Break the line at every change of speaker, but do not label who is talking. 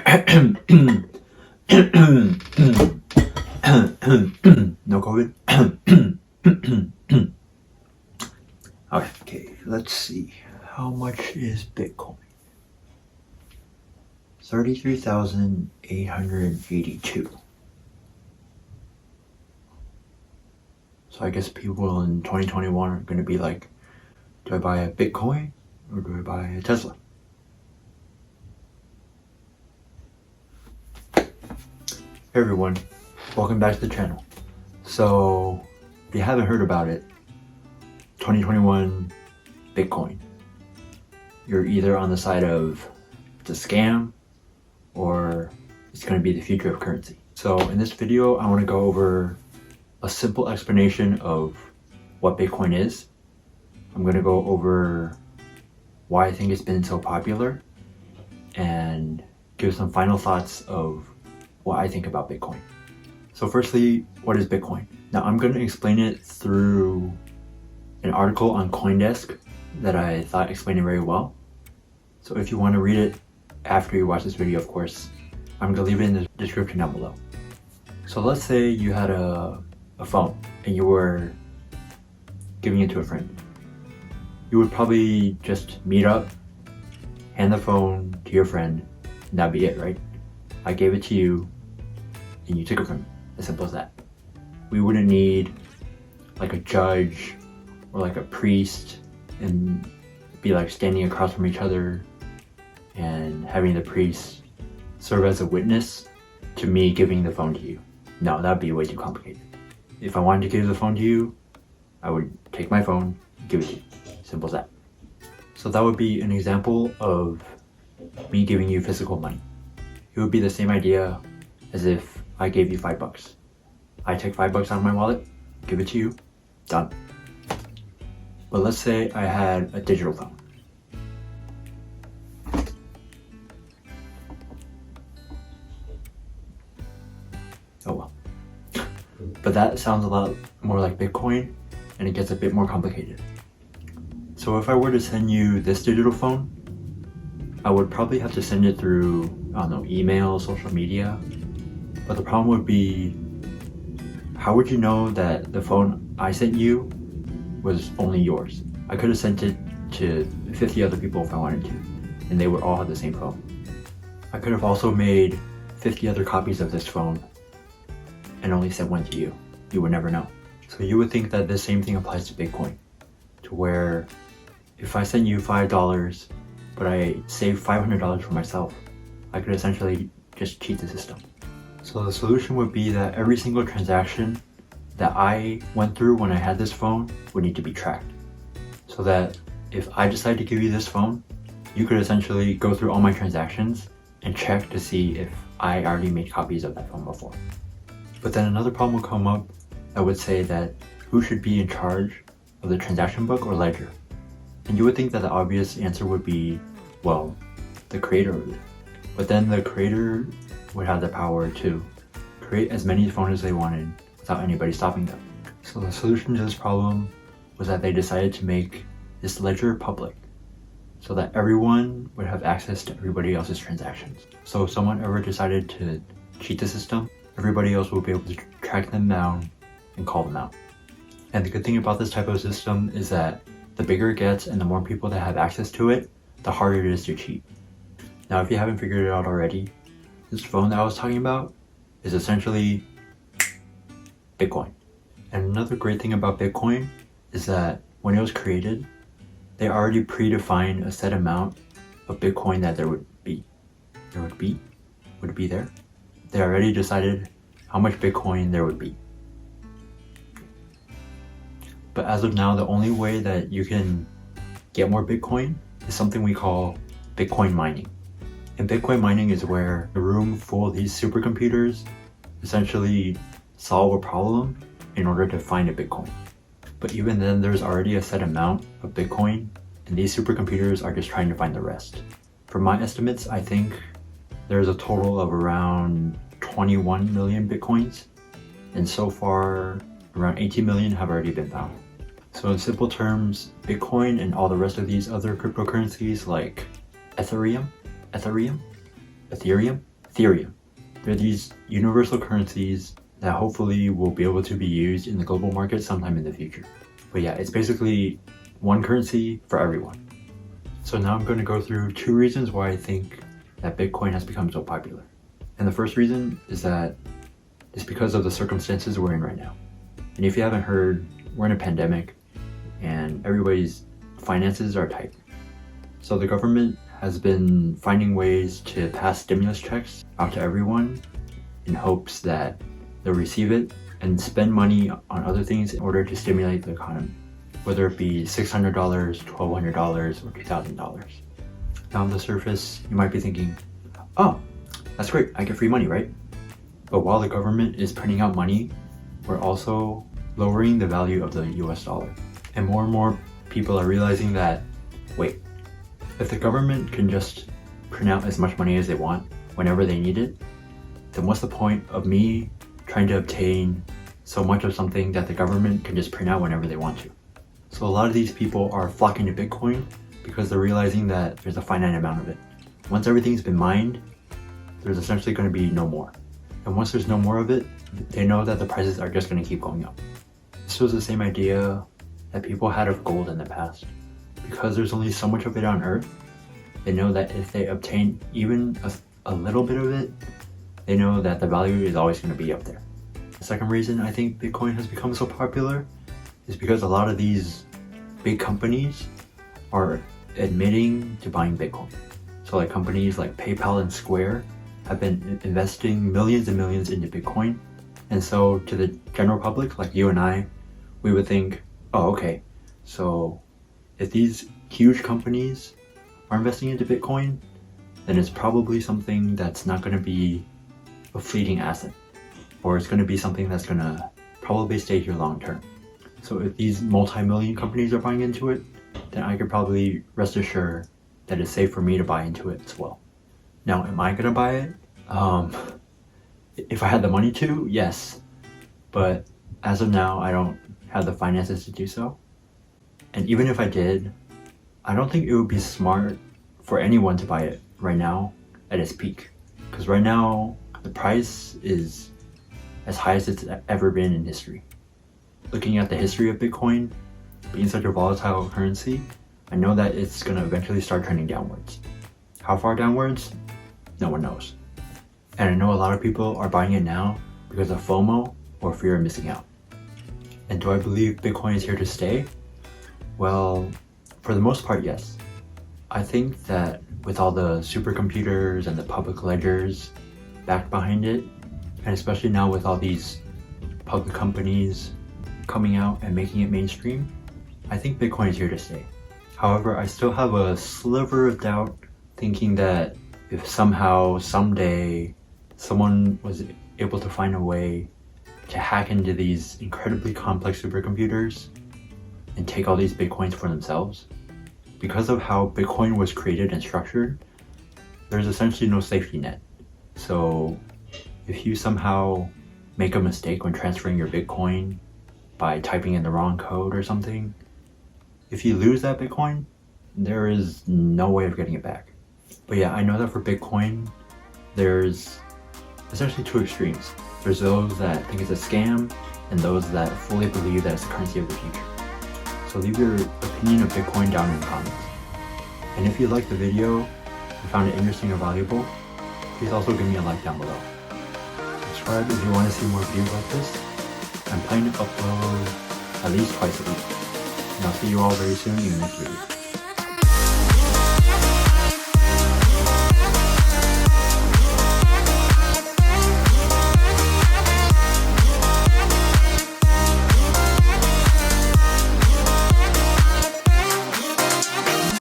No COVID? Okay, let's see. How much is Bitcoin? 33,882. So I guess people in 2021 are going to be like, do I buy a Bitcoin or do I buy a Tesla? Hey everyone, welcome back to the channel. So if you haven't heard about it, 2021 Bitcoin, you're either on the side of it's a scam or it's going to be the future of currency. So in this video, I want to go over a simple explanation of what Bitcoin is. I'm going to go over why I think it's been so popular and give some final thoughts of what I think about Bitcoin. So firstly, what is Bitcoin? Now I'm going to explain it through an article on CoinDesk that I thought explained it very well. So if you want to read it after you watch this video, of course, I'm going to leave it in the description down below. So let's say you had a phone and you were giving it to a friend. You would probably just meet up, hand the phone to your friend, and that'd be it, right? I gave it to you and you took it from me. As simple as that. We wouldn't need like a judge or like a priest and be like standing across from each other and having the priest serve as a witness to me giving the phone to you. No, that'd be way too complicated. If I wanted to give the phone to you, I would take my phone, give it to you. Simple as that. So that would be an example of me giving you physical money. It would be the same idea as if I gave you $5. I take $5 out of my wallet, give it to you, done. But let's say I had a digital phone. Oh well. But that sounds a lot more like Bitcoin and it gets a bit more complicated. So if I were to send you this digital phone, I would probably have to send it through, I don't know, email, social media. But the problem would be, how would you know that the phone I sent you was only yours? I could have sent it to 50 other people if I wanted to, and they would all have the same phone. I could have also made 50 other copies of this phone and only sent one to you. You would never know. So you would think that the same thing applies to Bitcoin, to where if I sent you $5, but I saved $500 for myself, I could essentially just cheat the system. So the solution would be that every single transaction that I went through when I had this phone would need to be tracked. So that if I decide to give you this phone, you could essentially go through all my transactions and check to see if I already made copies of that phone before. But then another problem will come up that would say that who should be in charge of the transaction book or ledger? And you would think that the obvious answer would be, well, the creator of it. But then the creator would have the power to create as many phones as they wanted without anybody stopping them. So the solution to this problem was that they decided to make this ledger public so that everyone would have access to everybody else's transactions. So if someone ever decided to cheat the system, everybody else will be able to track them down and call them out. And the good thing about this type of system is that the bigger it gets and the more people that have access to it, the harder it is to cheat. Now, if you haven't figured it out already, this phone that I was talking about is essentially Bitcoin. And another great thing about Bitcoin is that when it was created, they already predefined a set amount of Bitcoin that there would be. Would it be there? They already decided how much Bitcoin there would be. But as of now, the only way that you can get more Bitcoin is something we call Bitcoin mining. And Bitcoin mining is where a room full of these supercomputers essentially solve a problem in order to find a Bitcoin. But even then, there's already a set amount of Bitcoin, and these supercomputers are just trying to find the rest. For my estimates, I think there's a total of around 21 million Bitcoins, and so far around 18 million have already been found. So in simple terms, Bitcoin and all the rest of these other cryptocurrencies like Ethereum, Ethereum. They're these universal currencies that hopefully will be able to be used in the global market sometime in the future. But yeah, it's basically one currency for everyone. So now I'm going to go through 2 reasons why I think that Bitcoin has become so popular. And the first reason is that it's because of the circumstances we're in right now. And if you haven't heard, we're in a pandemic and everybody's finances are tight. So the government has been finding ways to pass stimulus checks out to everyone in hopes that they'll receive it and spend money on other things in order to stimulate the economy, whether it be $600, $1,200, or $2,000. Now on the surface, you might be thinking, oh, that's great, I get free money, right? But while the government is printing out money, we're also lowering the value of the US dollar. And more people are realizing that, wait, if the government can just print out as much money as they want whenever they need it, then what's the point of me trying to obtain so much of something that the government can just print out whenever they want to? So a lot of these people are flocking to Bitcoin because they're realizing that there's a finite amount of it. Once everything's been mined, there's essentially going to be no more. And once there's no more of it, they know that the prices are just going to keep going up. This was the same idea that people had of gold in the past. Because there's only so much of it on Earth, they know that if they obtain even a little bit of it, they know that the value is always going to be up there. The second reason I think Bitcoin has become so popular is because a lot of these big companies are admitting to buying Bitcoin. So like companies like PayPal and Square have been investing millions and millions into Bitcoin. And so to the general public, like you and I, we would think, oh, okay, so if these huge companies are investing into Bitcoin, then it's probably something that's not going to be a fleeting asset, or it's going to be something that's going to probably stay here long term. So if these multi-million companies are buying into it, then I could probably rest assured that it's safe for me to buy into it as well. Now, am I going to buy it? If I had the money to, yes. But as of now, I don't have the finances to do so. And even if I did, I don't think it would be smart for anyone to buy it right now at its peak. Because right now, the price is as high as it's ever been in history. Looking at the history of Bitcoin being such a volatile currency, I know that it's going to eventually start trending downwards. How far downwards? No one knows. And I know a lot of people are buying it now because of FOMO or fear of missing out. And do I believe Bitcoin is here to stay? Well, for the most part, yes. I think that with all the supercomputers and the public ledgers backed behind it, and especially now with all these public companies coming out and making it mainstream, I think Bitcoin is here to stay. However, I still have a sliver of doubt thinking that if somehow, someday, someone was able to find a way to hack into these incredibly complex supercomputers and take all these Bitcoins for themselves, because of how Bitcoin was created and structured, there's essentially no safety net. So if you somehow make a mistake when transferring your Bitcoin by typing in the wrong code or something, if you lose that Bitcoin, there is no way of getting it back. But yeah, I know that for Bitcoin, there's essentially 2 extremes. There's those that think it's a scam and those that fully believe that it's the currency of the future. So leave your opinion of Bitcoin down in the comments. And if you liked the video and found it interesting or valuable, please also give me a like down below. Subscribe if you want to see more videos like this. I'm planning to upload at least twice a week. And I'll see you all very soon in the next video.